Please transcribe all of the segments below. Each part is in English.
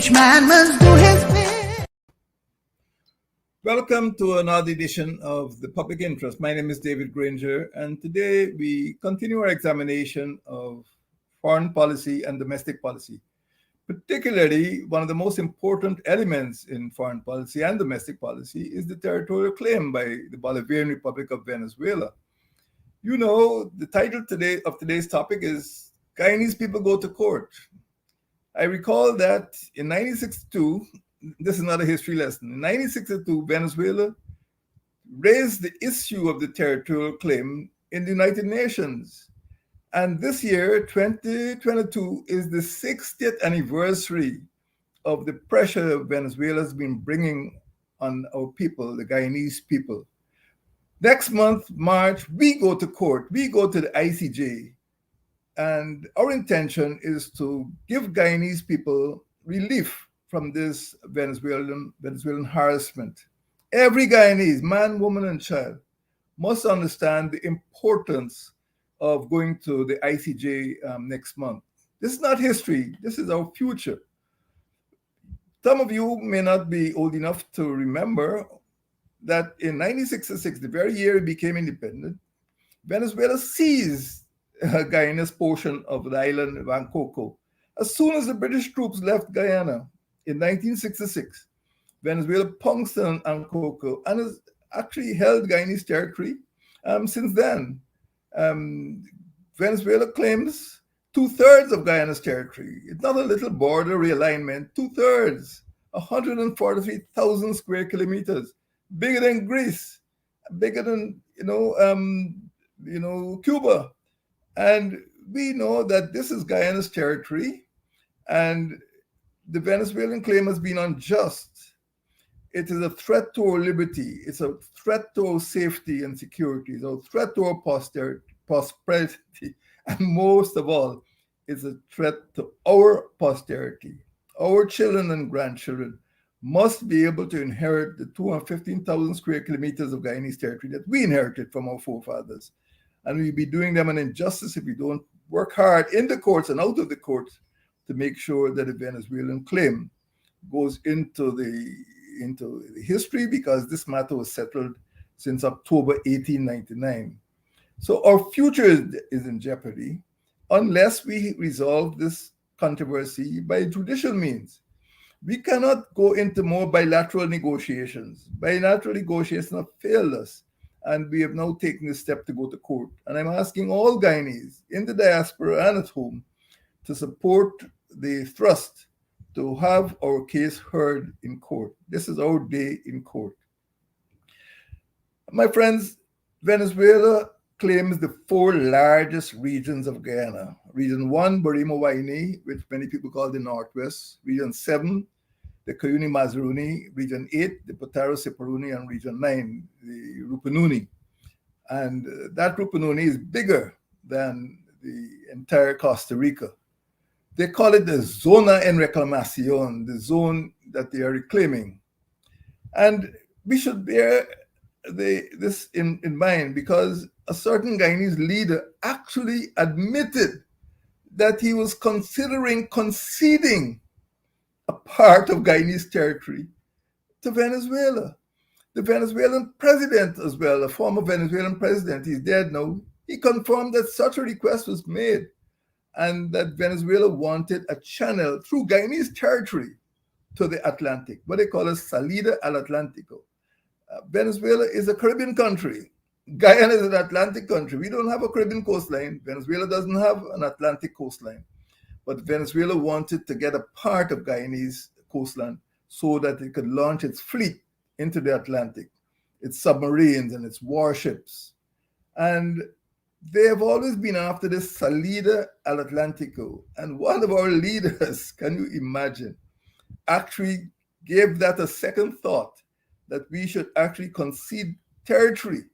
each man must do his bit. Welcome to another edition of The Public Interest. My name is David Granger, and today we continue our examination of foreign policy and domestic policy. Particularly, one of the most important elements in foreign policy and domestic policy is the territorial claim by the Bolivarian Republic of Venezuela. You know, the title of today's topic is Guyanese People Go to Court. I recall that in 1962, this is not a history lesson, in 1962, Venezuela raised the issue of the territorial claim in the United Nations. And this year, 2022, is the 60th anniversary of the pressure Venezuela has been bringing on our people, the Guyanese people. Next month, March, we go to court. We go to the ICJ. And our intention is to give Guyanese people relief from this Venezuelan harassment. Every Guyanese, man, woman, and child, must understand the importance of going to the ICJ next month. This is not history. This is our future. Some of you may not be old enough to remember that in 1966, the very year it became independent, Venezuela seized Guyana's portion of the island of Ankoko. As soon as the British troops left Guyana in 1966, Venezuela pounced on Ankoko and has actually held Guyanese territory since then. Venezuela claims 2/3 of Guyana's territory. It's not a little border realignment. 2/3, 143,000 square kilometers, bigger than Greece, bigger than Cuba. And we know that this is Guyana's territory, and the Venezuelan claim has been unjust. It is a threat to our liberty. It's a threat to our safety and security. It's a threat to our prosperity. And most of all, it's a threat to our posterity. Our children and grandchildren must be able to inherit the 215,000 square kilometers of Guyanese territory that we inherited from our forefathers. And we'll be doing them an injustice if we don't work hard in the courts and out of the courts to make sure that the Venezuelan claim goes into the history, because this matter was settled since October 1899. So our future is in jeopardy unless we resolve this controversy by judicial means. We cannot go into more bilateral negotiations. Bilateral negotiations have failed us, and we have now taken the step to go to court. And I'm asking all Guyanese in the diaspora and at home to support the thrust to have our case heard in court. This is our day in court. My friends, Venezuela claims the 4 largest regions of Guyana. Region 1, Borimo-Waini, which many people call the Northwest. Region 7, the Cuyuni-Mazaruni. Region 8, the Potaro-Siparuni. And Region 9, the Rupununi. And that Rupununi is bigger than the entire Costa Rica. They call it the Zona en Reclamación, the zone that they are reclaiming. And we should bear this in mind, because a certain Guyanese leader actually admitted that he was considering conceding a part of Guyanese territory to Venezuela. The Venezuelan president as well, a former Venezuelan president, he's dead now, he confirmed that such a request was made and that Venezuela wanted a channel through Guyanese territory to the Atlantic, what they call a salida al Atlántico. Venezuela is a Caribbean country. Guyana is an Atlantic country. We don't have a Caribbean coastline. Venezuela doesn't have an Atlantic coastline. But Venezuela wanted to get a part of Guyanese coastline so that it could launch its fleet into the Atlantic, its submarines and its warships. And they have always been after this salida al Atlántico. And one of our leaders, can you imagine, actually gave that a second thought, that we should actually concede territory,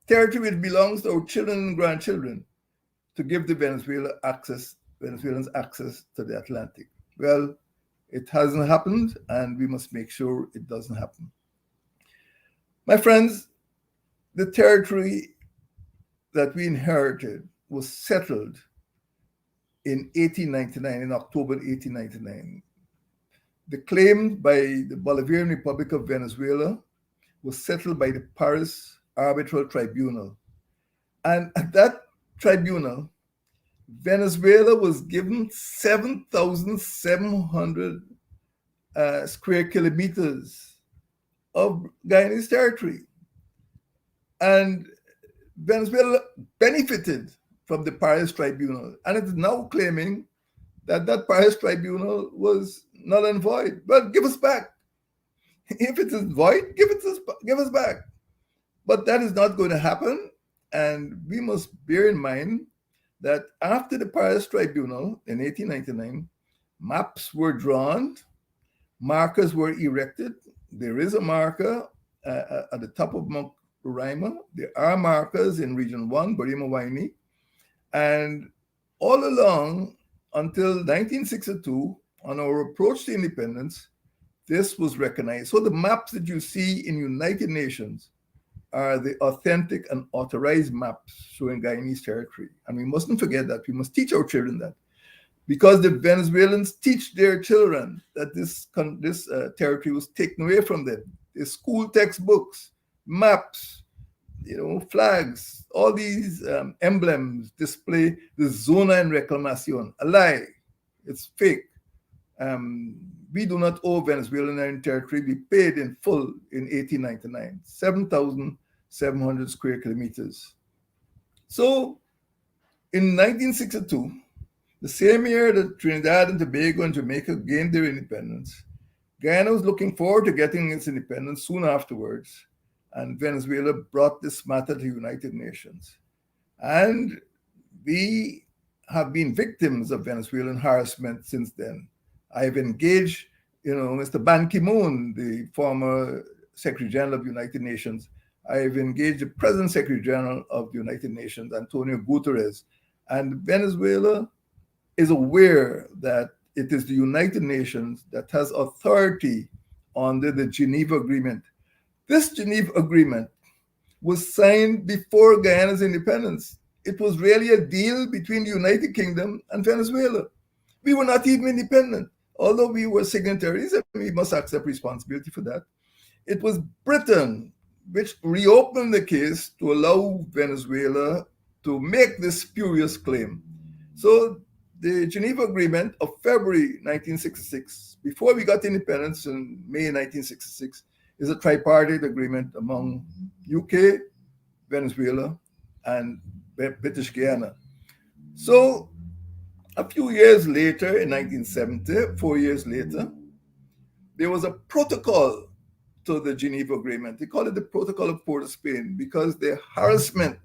territory which belongs to our children and grandchildren, to give the Venezuelans access to the Atlantic. Well, it hasn't happened, and we must make sure it doesn't happen. My friends, the territory that we inherited was settled in 1899, in October 1899. The claim by the Bolivarian Republic of Venezuela was settled by the Paris Arbitral Tribunal. And at that tribunal, Venezuela was given 7,700 square kilometers of Guyanese territory. And Venezuela benefited from the Paris Tribunal, and it is now claiming that that Paris Tribunal was null and void. Well, give us back. If it is void, give us back. But that is not going to happen, and we must bear in mind that after the Paris Tribunal in 1899, maps were drawn, markers were erected. There is a marker at the top of Mount Roraima. There are markers in Region 1, Borrelia Doctrine, and all along until 1962, on our approach to independence, this was recognized. So the maps that you see in United Nations are the authentic and authorized maps showing Guyanese territory. And we mustn't forget that. We must teach our children that. Because the Venezuelans teach their children that this territory was taken away from them. The school textbooks, maps, flags, all these emblems display the zona en reclamación. A lie. It's fake. We do not owe Venezuelan territory. We paid in full in 1899, 7,700 square kilometers. So in 1962, the same year that Trinidad and Tobago and Jamaica gained their independence, Guyana was looking forward to getting its independence soon afterwards, and Venezuela brought this matter to the United Nations. And we have been victims of Venezuelan harassment since then. I've engaged, Mr. Ban Ki-moon, the former Secretary General of the United Nations. I've engaged the present Secretary General of the United Nations, Antonio Guterres. And Venezuela is aware that it is the United Nations that has authority under the Geneva Agreement. This Geneva Agreement was signed before Guyana's independence. It was really a deal between the United Kingdom and Venezuela. We were not even independent, although we were signatories, and we must accept responsibility for that. It was Britain which reopened the case to allow Venezuela to make this spurious claim. So the Geneva Agreement of February 1966, before we got independence in May 1966, is a tripartite agreement among UK, Venezuela, and British Guyana. So a few years later, in 1970, 4 years later, there was a protocol to the Geneva Agreement. They call it the Protocol of Port of Spain because the harassment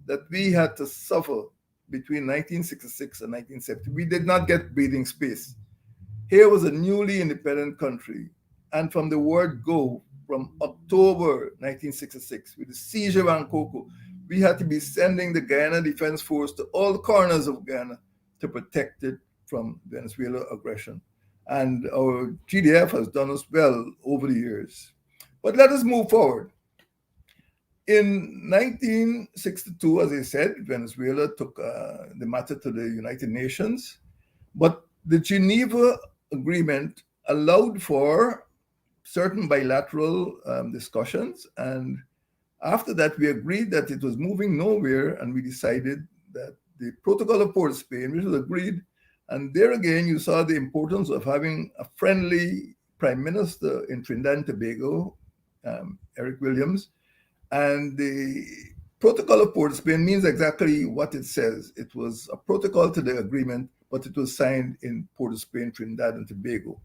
that we had to suffer between 1966 and 1970, we did not get breathing space. Here was a newly independent country, and from the word go, from October 1966, with the seizure of Ankoko, we had to be sending the Guyana Defense Force to all corners of Guyana to protect it from Venezuela aggression. And our GDF has done us well over the years. But let us move forward. In 1962, as I said, Venezuela took the matter to the United Nations, but the Geneva Agreement allowed for certain bilateral discussions, and after that we agreed that it was moving nowhere, and we decided that the Protocol of Port of Spain, which was agreed, and there again you saw the importance of having a friendly prime minister in Trinidad and Tobago, Eric Williams. And the Protocol of Port of Spain means exactly what it says. It was a protocol to the agreement, but it was signed in Port of Spain, Trinidad and Tobago.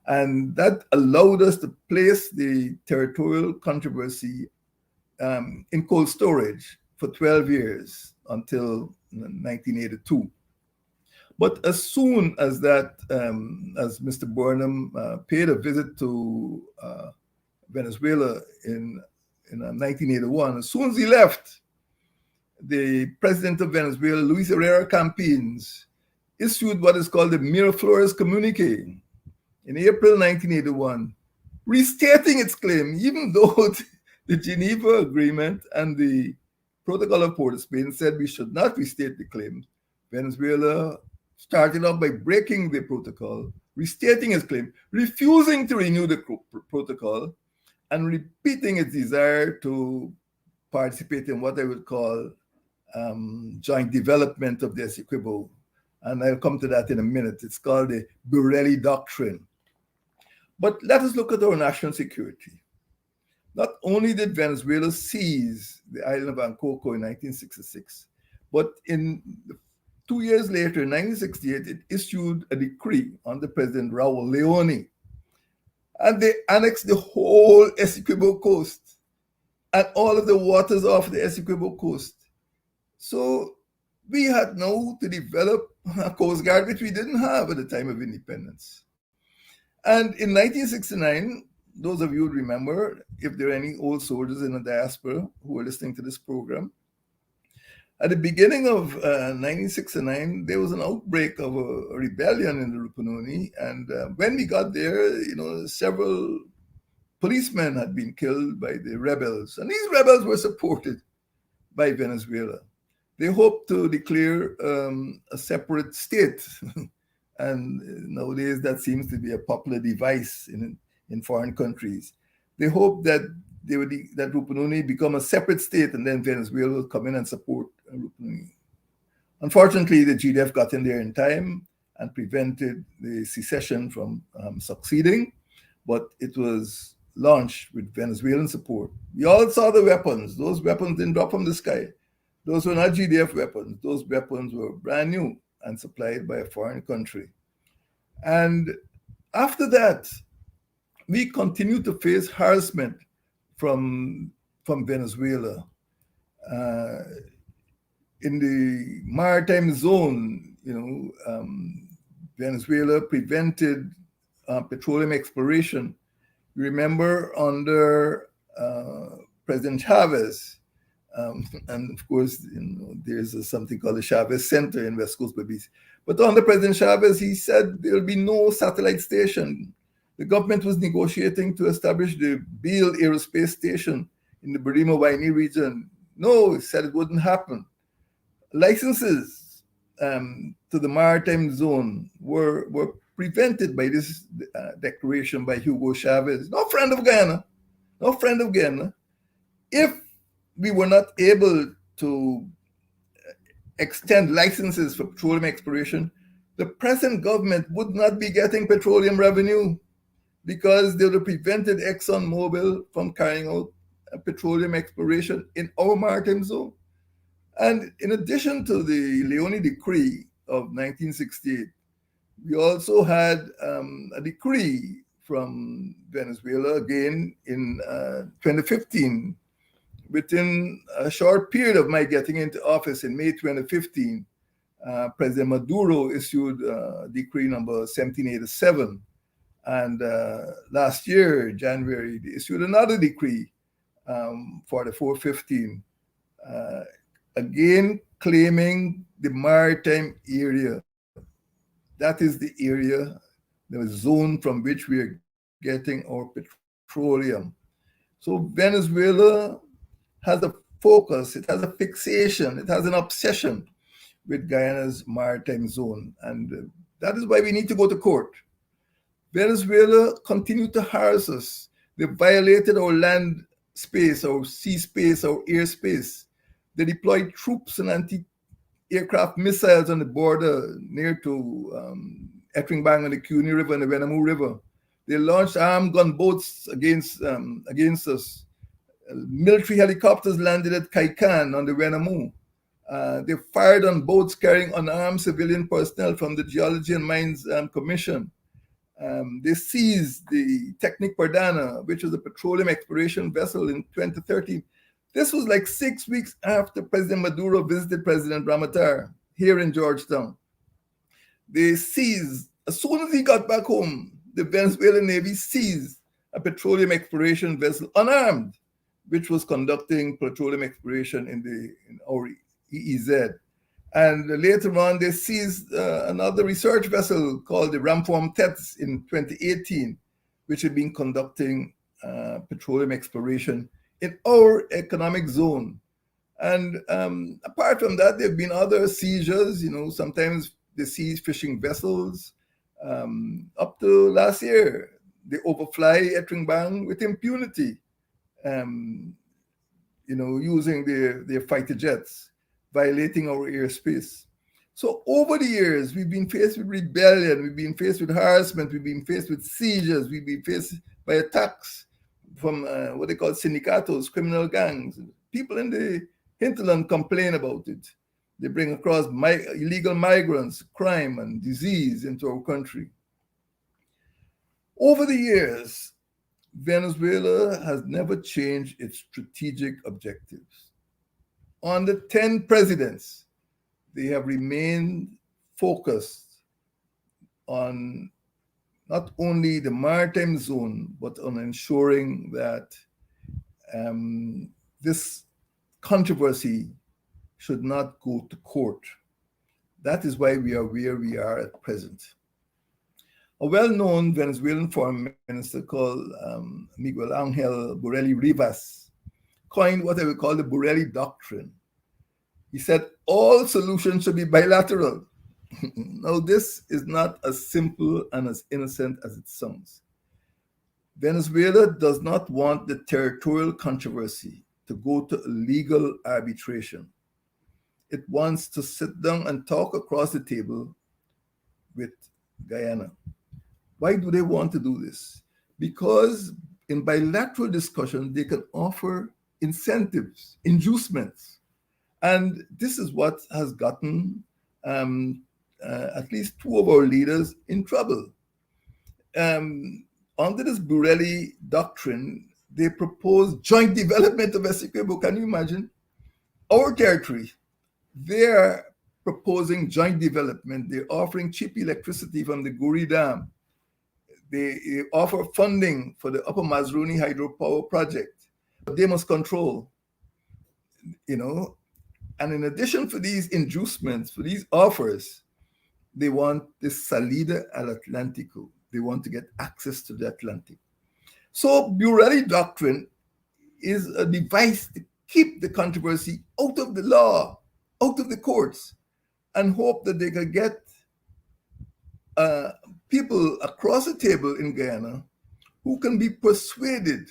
And that allowed us to place the territorial controversy in cold storage for 12 years until 1982. But as soon as that, as Mr. Burnham paid a visit to Venezuela in 1981, as soon as he left, the president of Venezuela, Luis Herrera Campins, issued what is called the Miraflores Communique in April 1981, restating its claim, even though the Geneva Agreement and the Protocol of Port of Spain said we should not restate the claim. Venezuela started off by breaking the protocol, restating his claim, refusing to renew the protocol, and repeating its desire to participate in what I would call joint development of the Essequibo. And I'll come to that in a minute. It's called the Borrelia Doctrine. But let us look at our national security. Not only did Venezuela seize the island of Ancoco in 1966, but 2 years later, in 1968, it issued a decree under President Raul Leone, and they annexed the whole Essequibo coast and all of the waters off the Essequibo coast. So we had now to develop a coast guard, which we didn't have at the time of independence. And in 1969, those of you who remember, if there are any old soldiers in the diaspora who are listening to this program, at the beginning of 1969, there was an outbreak of a rebellion in the Rupununi. And when we got there, several policemen had been killed by the rebels. And these rebels were supported by Venezuela. They hoped to declare a separate state. And nowadays, that seems to be a popular device in foreign countries. They hoped that that Rupununi become a separate state, and then Venezuela will come in and support Rupununi. Unfortunately, the GDF got in there in time and prevented the secession from succeeding, but it was launched with Venezuelan support. We all saw the weapons. Those weapons didn't drop from the sky. Those were not GDF weapons. Those weapons were brand new and supplied by a foreign country. And after that, we continued to face harassment from Venezuela. In the maritime zone, Venezuela prevented petroleum exploration. You remember under President Chavez, and of course, there's something called the Chavez Center in West Coast Belize. But under President Chavez, he said there'll be no satellite station. The government was negotiating to establish the Beale Aerospace Station in the Berrima-Waini region. No, he said it wouldn't happen. Licenses to the maritime zone were prevented by this declaration by Hugo Chavez, no friend of Guyana. If we were not able to extend licenses for petroleum exploration, the present government would not be getting petroleum revenue, because they would have prevented ExxonMobil from carrying out petroleum exploration in our maritime zone. And in addition to the Leone Decree of 1968, we also had a decree from Venezuela again in 2015. Within a short period of my getting into office in May 2015, President Maduro issued decree number 1787. And last year, January, they issued another decree for the 415, again claiming the maritime area. That is the area, the zone from which we are getting our petroleum. So Venezuela has a focus, it has a fixation, it has an obsession with Guyana's maritime zone. And that is why we need to go to court. Venezuela continued to harass us. They violated our land space, our sea space, our air space. They deployed troops and anti-aircraft missiles on the border near to Etringbang and the Cuney River and the Venamu River. They launched armed gunboats against us. Military helicopters landed at Kaikan on the Venamu. They fired on boats carrying unarmed civilian personnel from the Geology and Mines Commission. They seized the Technic Perdana, which was a petroleum exploration vessel, in 2013. This was like 6 weeks after President Maduro visited President Ramatar here in Georgetown. They seized, as soon as he got back home, the Venezuelan Navy seized a petroleum exploration vessel, unarmed, which was conducting petroleum exploration in our EEZ. And later on, they seized another research vessel called the Ramform Tets in 2018, which had been conducting petroleum exploration in our economic zone. And apart from that, there have been other seizures. Sometimes they seize fishing vessels. Up to last year, they overfly Etringbang with impunity, using their fighter jets, violating our airspace. So over the years, we've been faced with rebellion, we've been faced with harassment, we've been faced with seizures, we've been faced by attacks from what they call syndicatos, criminal gangs. People in the hinterland complain about it. They bring across illegal migrants, crime, and disease into our country. Over the years, Venezuela has never changed its strategic objectives. Under 10 presidents, they have remained focused on not only the maritime zone, but on ensuring that this controversy should not go to court. That is why we are where we are at present. A well-known Venezuelan foreign minister called Miguel Angel Borrelia Rivas coined what I would call the Borrelia Doctrine. He said, all solutions should be bilateral. Now, this is not as simple and as innocent as it sounds. Venezuela does not want the territorial controversy to go to legal arbitration. It wants to sit down and talk across the table with Guyana. Why do they want to do this? Because in bilateral discussion, they can offer incentives, inducements. And this is what has gotten at least two of our leaders in trouble. Under this Borrelia Doctrine, they propose joint development of Essequibo. Can you imagine? Our territory, they're proposing joint development. They're offering cheap electricity from the Guri Dam. They offer funding for the Upper Mazruni hydropower project. But they must control, And in addition for these inducements, for these offers, they want the Salida al Atlántico. They want to get access to the Atlantic. So Borrelia Doctrine is a device to keep the controversy out of the law, out of the courts, and hope that they can get people across the table in Guyana who can be persuaded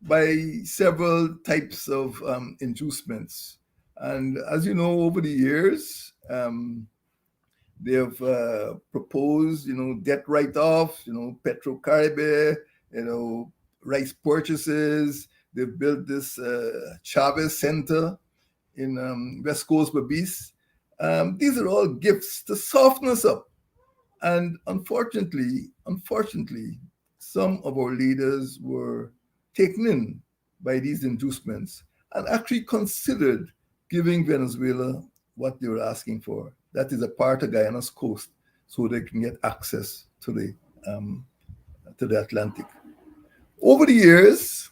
by several types of inducements. And as you know, over the years, they have proposed, debt write-offs, Petrocaribe, rice purchases. They've built this Chavez Center in West Coast Babis. These are all gifts to soften us up. And unfortunately, some of our leaders were taken in by these inducements and actually considered giving Venezuela what they were asking for. That is a part of Guyana's coast, so they can get access to the Atlantic. Over the years,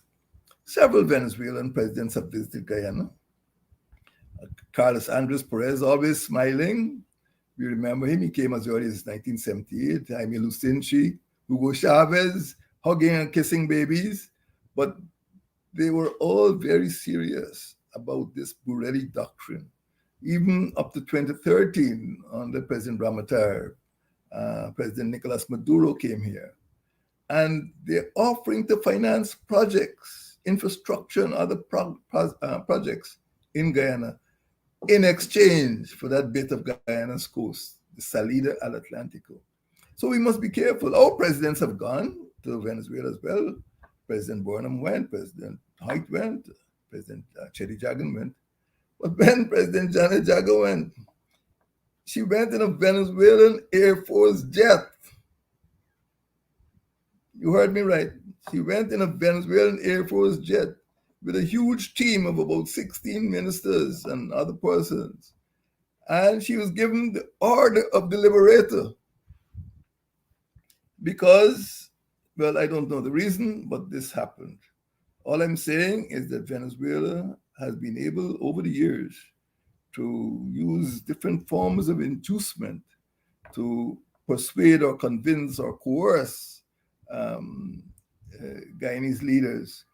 several Venezuelan presidents have visited Guyana. Carlos Andres Perez, always smiling. We remember him. He came as early as 1978. Jaime Lucinchi, Hugo Chavez, hugging and kissing babies. But they were all very serious about this Borrelia Doctrine. Even up to 2013, under President Ramatar, President Nicolas Maduro came here. And they're offering to finance projects, infrastructure and other projects in Guyana in exchange for that bit of Guyana's coast, the Salida al Atlántico. So we must be careful. Our presidents have gone to Venezuela as well. President Burnham went, President Hoyt went, President Chedi Jagan went. But when President Janet Jagan went, she went in a Venezuelan Air Force jet. You heard me right. She went in a Venezuelan Air Force jet with a huge team of about 16 ministers and other persons. And she was given the order of the Liberator because, well, I don't know the reason, but this happened. All I'm saying is that Venezuela has been able over the years to use different forms of inducement to persuade or convince or coerce Guyanese leaders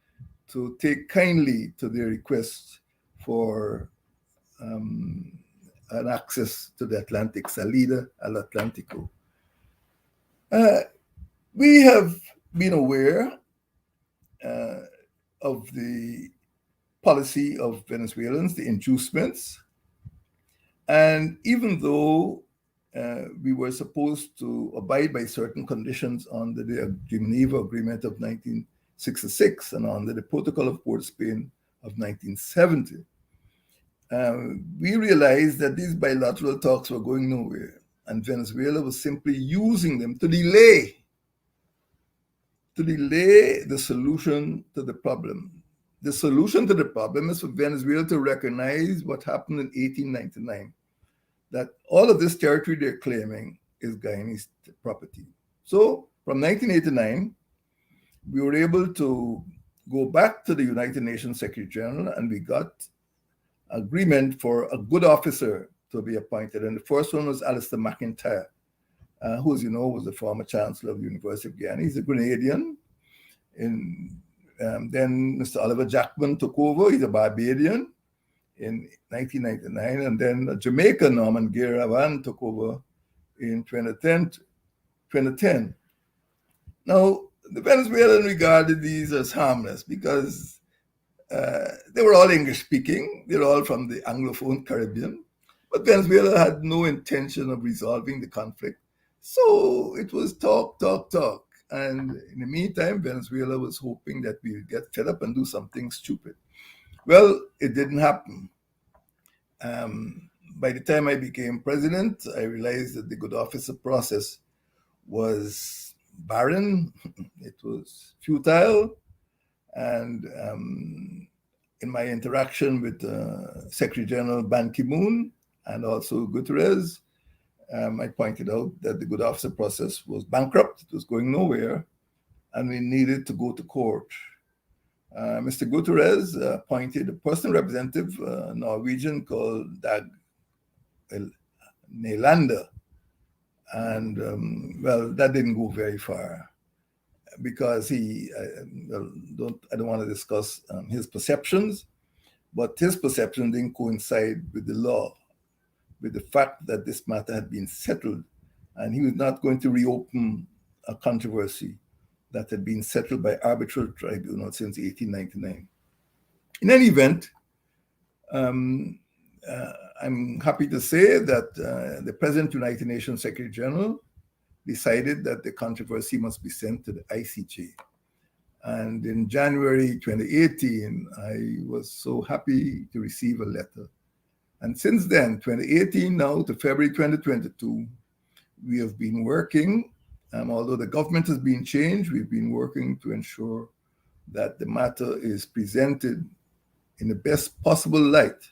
to take kindly to their requests for an access to the Atlantic, Salida al Atlántico. We have been aware of the policy of Venezuelans, the inducements, and even though we were supposed to abide by certain conditions under the Geneva Agreement of 1966 and under the Protocol of Port of Spain of 1970, we realized that these bilateral talks were going nowhere, and Venezuela was simply using them to delay the solution to the problem. The solution to the problem is for Venezuela to recognize what happened in 1899, that all of this territory they're claiming is Guyanese property. So from 1989, we were able to go back to the United Nations Secretary General, and we got agreement for a good officer to be appointed. And the first one was Alistair McIntyre, who, as you know, was the former Chancellor of the University of Guyana. He's a Grenadian. Then Mr. Oliver Jackman took over. He's a Barbadian in 1999. And then a Jamaican, Norman Gay-Ravan, took over in 2010. Now, the Venezuelan regarded these as harmless because they were all English-speaking. They're all from the Anglophone Caribbean. But Venezuela had no intention of resolving the conflict. So it was talk. And in the meantime, Venezuela was hoping that we would get fed up and do something stupid. Well, it didn't happen. By the time I became president, I realized that the good officer process was barren. It was futile. And in my interaction with Secretary General Ban Ki-moon and also Guterres, I pointed out that the good officer process was bankrupt, it was going nowhere, and we needed to go to court. Mr. Guterres appointed a personal representative, a Norwegian called Dag Nylander, and well, that didn't go very far because I don't want to discuss his perceptions, but his perception didn't coincide with the law, with the fact that this matter had been settled, and he was not going to reopen a controversy that had been settled by arbitral tribunal since 1899. In any event, I'm happy to say that the present United Nations Secretary General decided that the controversy must be sent to the ICJ. And in January 2018, I was so happy to receive a letter. And since then, 2018 now to February 2022, we have been working, although the government has been changed, we've been working to ensure that the matter is presented in the best possible light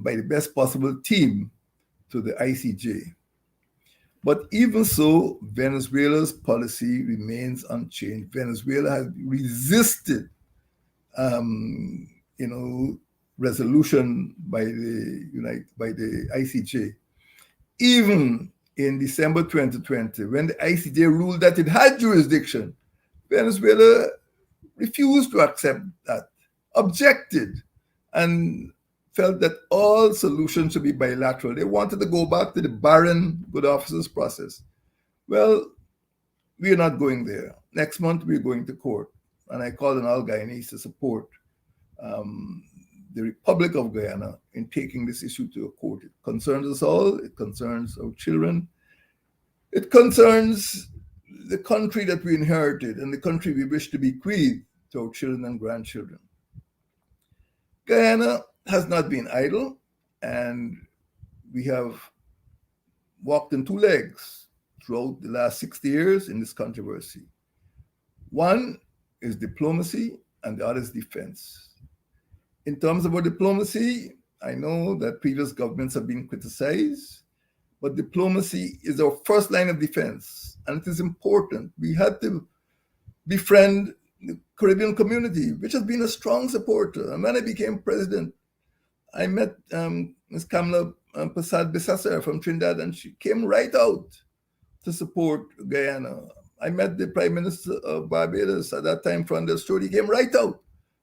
by the best possible team to the ICJ. But even so, Venezuela's policy remains unchanged. Venezuela has resisted, resolution by the ICJ. Even in December 2020, when the ICJ ruled that it had jurisdiction, Venezuela refused to accept that, objected, and felt that all solutions should be bilateral. They wanted to go back to the barren good officers process. Well, we are not going there. Next month, we're going to court. And I called on all Guyanese to support the Republic of Guyana in taking this issue to a court. It concerns us all. It concerns our children. It concerns the country that we inherited and the country we wish to bequeath to our children and grandchildren. Guyana has not been idle, and we have walked on two legs throughout the last 60 years in this controversy. One is diplomacy, and the other is defense. In terms of our diplomacy, I know that previous governments have been criticized, but diplomacy is our first line of defense, and it is important. We had to befriend the Caribbean community, which has been a strong supporter. And when I became president, I met Ms. Kamala Persad-Bissessar from Trinidad, and she came right out to support Guyana. I met the Prime Minister of Barbados at that time, Fernandez Stewart. He came right out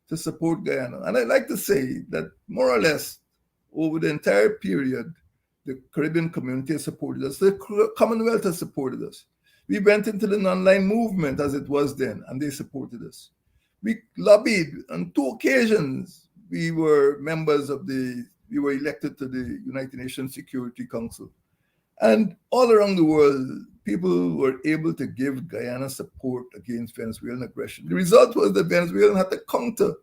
to support Guyana. And I'd like to say that more or less over the entire period, the Caribbean community has supported us. The Commonwealth has supported us. We went into the non-aligned movement as it was then, and they supported us. We lobbied on 2 occasions. We were elected to the United Nations Security Council. And all around the world, people were able to give Guyana support against Venezuelan aggression. The result was that Venezuela had to counter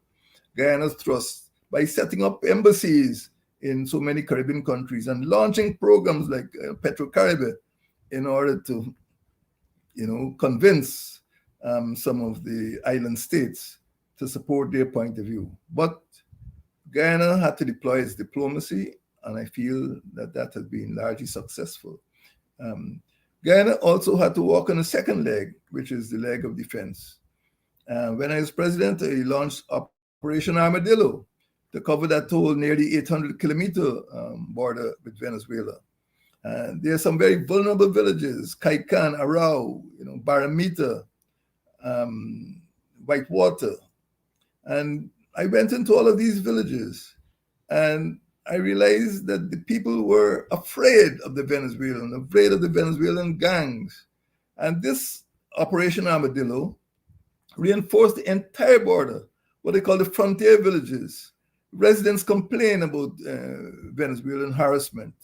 Guyana's thrust by setting up embassies in so many Caribbean countries and launching programs like Petrocaribe in order to, convince some of the island states to support their point of view. But Guyana had to deploy its diplomacy, and I feel that that has been largely successful. Guyana also had to walk on a second leg, which is the leg of defense. When I was president, I launched Operation Armadillo to cover that whole nearly 800-kilometer border with Venezuela. There are some very vulnerable villages: Kaikan, Arau, Baramita, Whitewater. And I went into all of these villages, and I realized that the people were afraid of the Venezuelan gangs. And this Operation Armadillo reinforced the entire border, what they call the frontier villages. Residents complain about Venezuelan harassment,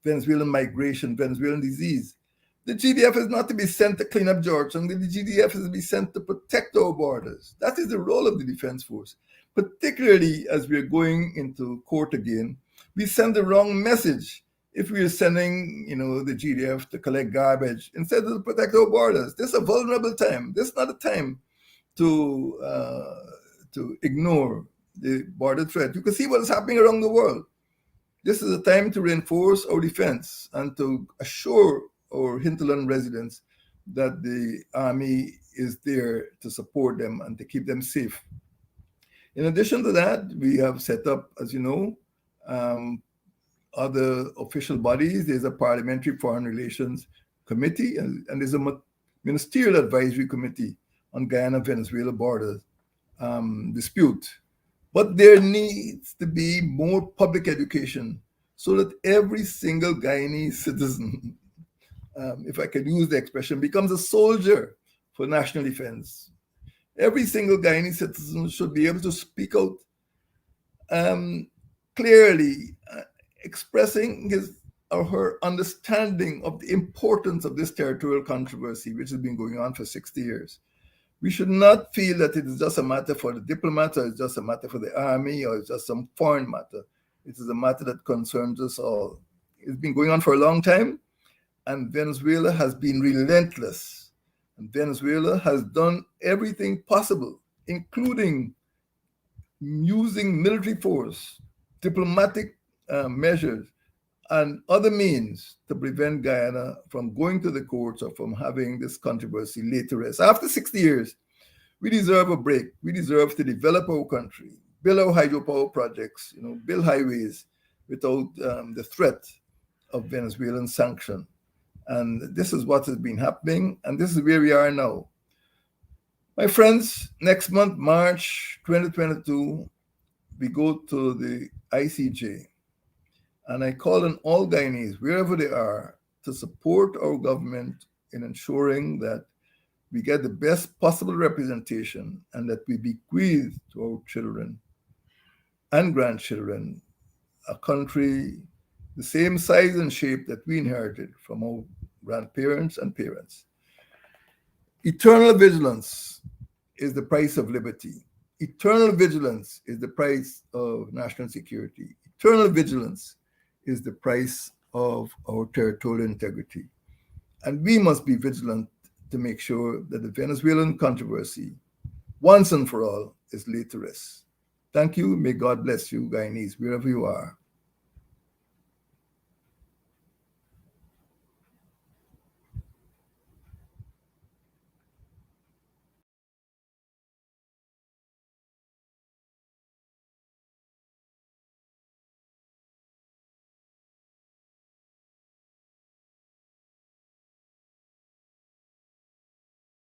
Venezuelan migration, Venezuelan disease. The GDF is not to be sent to clean up Georgetown. The GDF is to be sent to protect our borders. That is the role of the Defense Force. Particularly as we're going into court again, we send the wrong message if we're sending, the GDF to collect garbage instead of to protect our borders. This is a vulnerable time. This is not a time to ignore the border threat. You can see what is happening around the world. This is a time to reinforce our defense and to assure our hinterland residents that the Army is there to support them and to keep them safe. In addition to that, we have set up, as you know, other official bodies. There's a Parliamentary Foreign Relations Committee, and there's a Ministerial Advisory Committee on Guyana-Venezuela border dispute. But there needs to be more public education so that every single Guyanese citizen, if I can use the expression, becomes a soldier for national defense. Every single Guyanese citizen should be able to speak out clearly, expressing his or her understanding of the importance of this territorial controversy, which has been going on for 60 years. We should not feel that it is just a matter for the diplomats, or it's just a matter for the Army, or it's just some foreign matter. It is a matter that concerns us all. It's been going on for a long time, and Venezuela has been relentless. And Venezuela has done everything possible, including using military force, diplomatic measures, and other means to prevent Guyana from going to the courts or from having this controversy laid to rest. After 60 years, we deserve a break. We deserve to develop our country, build our hydropower projects, build highways without the threat of Venezuelan sanction. And this is what has been happening, and this is where we are now. My friends, next month, March 2022, we go to the ICJ. And I call on all Guyanese, wherever they are, to support our government in ensuring that we get the best possible representation and that we bequeath to our children and grandchildren a country the same size and shape that we inherited from our grandparents and parents. Eternal vigilance is the price of liberty. Eternal vigilance is the price of national security. Eternal vigilance is the price of our territorial integrity. And we must be vigilant to make sure that the Venezuelan controversy, once and for all, is laid to rest. Thank you. May God bless you, Guyanese, wherever you are.